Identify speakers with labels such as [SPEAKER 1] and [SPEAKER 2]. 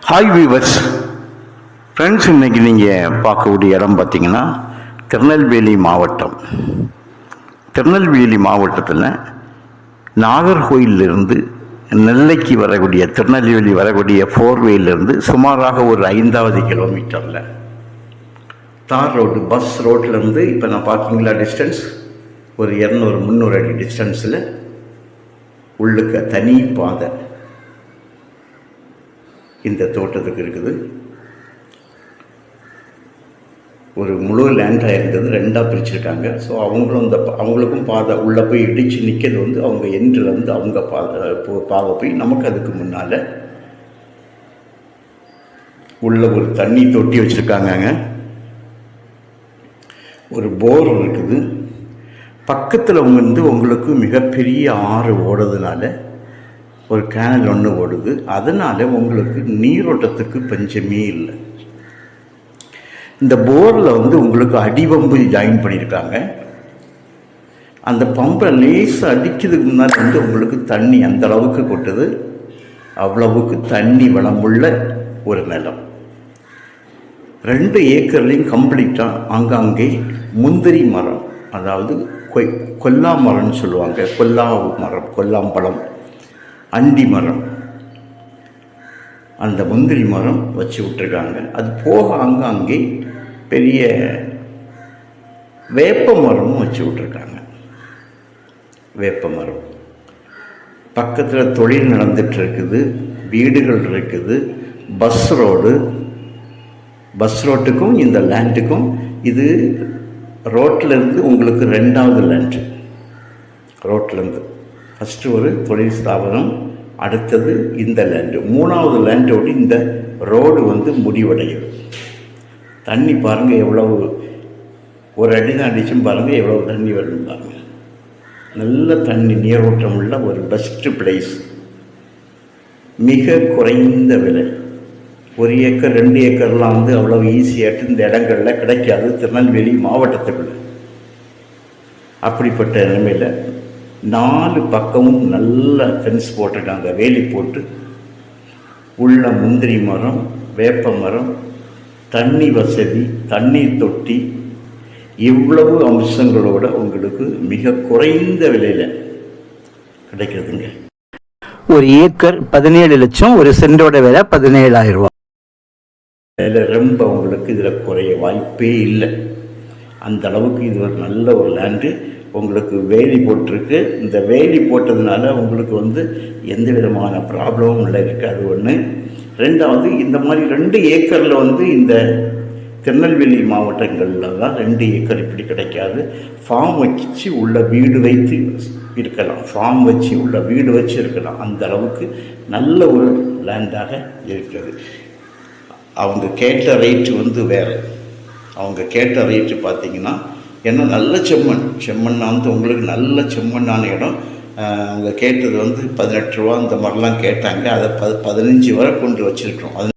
[SPEAKER 1] Hi viewers friends, இன்றைக்கி நீங்கள் பார்க்கக்கூடிய இடம் பார்த்திங்கன்னா திருநெல்வேலி மாவட்டம். திருநெல்வேலி மாவட்டத்தில் நாகர்கோயிலிருந்து நெல்லைக்கு வரக்கூடிய திருநெல்வேலி வரக்கூடிய ஃபோர்வேயிலிருந்து சுமாராக ஒரு 5வது கிலோமீட்டரில் தார் ரோடு பஸ் ரோட்லேருந்து இப்போ நான் பார்க்கிங்களா டிஸ்டன்ஸ் ஒரு 200-300 அடி டிஸ்டன்ஸில் உள்ளுக்க தனி பாதை இந்த தோட்டத்துக்கு இருக்குது. ஒரு முழு லேண்டாக இருந்தது, 2ஆக பிரிச்சுருக்காங்க. ஸோ அவங்களுக்கும் பாதை உள்ளே போய் இடித்து நிற்கிறது வந்து அவங்க எண்டில் வந்து அவங்க பாதை போய் நமக்கு அதுக்கு முன்னால் உள்ள ஒரு தண்ணி தொட்டி வச்சுருக்காங்கங்க. ஒரு போர் இருக்குது. பக்கத்தில் வந்து உங்களுக்கு மிகப்பெரிய ஆறு ஓடுறதுனால ஒரு கேனல் ஒன்று ஓடுது. அதனால் உங்களுக்கு நீரோட்டத்துக்கு பஞ்சமே இல்லை. இந்த போரில் வந்து உங்களுக்கு அடிபம்பு ஜாயின் பண்ணியிருக்காங்க. அந்த பம்பை லேசாக அடிக்கிறதுக்கு முன்னாடி வந்து உங்களுக்கு தண்ணி அந்த அளவுக்கு கொட்டுது. அவ்வளவுக்கு தண்ணி வளமுள்ள ஒரு நிலம். 2 ஏக்கர்லேயும் கம்ப்ளீட்டாக ஆங்காங்கே முந்திரி மரம், அதாவது கொல்லா மரம்னு சொல்லுவாங்க. கொல்லாம்பழம், அண்டி மரம், அந்த முந்திரி மரம் வச்சு விட்டுருக்காங்க. அது போக அங்கே பெரிய வேப்ப மரமும் வச்சு விட்ருக்காங்க. வேப்ப மரம் பக்கத்தில் தொழில் நடந்துட்டு இருக்குது, வீடுகள் இருக்குது, பஸ் ரோட்டுக்கும் இந்த லேண்டுக்கும் இது ரோட்லேருந்து உங்களுக்கு 2வது லேண்டு. ரோட்லேருந்து ஃபஸ்ட்டு ஒரு தொழில் ஸ்தாபனம், அடுத்தது இந்த லேண்டு, 3வது லேண்டோடு இந்த ரோடு வந்து முடிவடையுது. தண்ணி பாருங்கள் எவ்வளவு, ஒரு அடி தான் அடிச்சும் பாருங்கள் எவ்வளவு தண்ணி வரணும் பாருங்கள். நல்ல தண்ணி நீரோட்டம் உள்ள ஒரு பெஸ்ட்டு பிளேஸ். மிக குறைந்த விலை. 1 ஏக்கர் 2 ஏக்கர்லாம் வந்து அவ்வளோ ஈஸியாகிட்டு இந்த இடங்களில் கிடைக்காது திருநெல்வேலி மாவட்டத்துக்குள்ள. அப்படிப்பட்ட நிலைமையில் 4 பக்கமும் நல்ல ஃபென்ஸ் போட்டிருக்காங்க, வேலி போட்டு. உள்ள முந்திரி மரம், வேப்ப மரம், தண்ணி வசதி, தண்ணீர் தொட்டி, இவ்வளவு அம்சங்களோட உங்களுக்கு மிக குறைந்த விலையில் கிடைக்கிறதுங்க.
[SPEAKER 2] 1 ஏக்கர் 17 லட்சம், ஒரு சென்டோட விலை 17,000 ரூபா.
[SPEAKER 1] இதில் ரொம்ப உங்களுக்கு இதில் குறைய வாய்ப்பே இல்லை. அந்த அளவுக்கு இது ஒரு நல்ல ஒரு லேண்டு. உங்களுக்கு வேலி போட்டிருக்கு. இந்த வேலி போட்டதுனால உங்களுக்கு வந்து எந்த விதமான ப்ராப்ளமும் இல்லை இருக்காது. ஒன்று. 2வது, இந்த மாதிரி 2 ஏக்கரில் வந்து இந்த திருநெல்வேலி மாவட்டங்களில் தான் 2 ஏக்கர் இப்படி கிடைக்காது. ஃபார்ம் வச்சு உள்ள வீடு வைத்து இருக்கலாம், ஃபார்ம் வச்சு உள்ள வீடு வச்சு இருக்கலாம். அந்த அளவுக்கு நல்ல ஒரு லேண்டாக இருக்கிறது. அவங்க கேட்ட ரேட்டு வந்து வேறு. அவங்க கேட்ட ரேட்டு பார்த்திங்கன்னா, ஏன்னா நல்ல செம்மண்ணா வந்து உங்களுக்கு நல்ல செம்மண்ணான இடம். அவங்க கேட்டது வந்து 18 ரூபா இந்த மாதிரிலாம் கேட்டாங்க. அதை 15 வரை கொண்டு வச்சுருக்கோம்.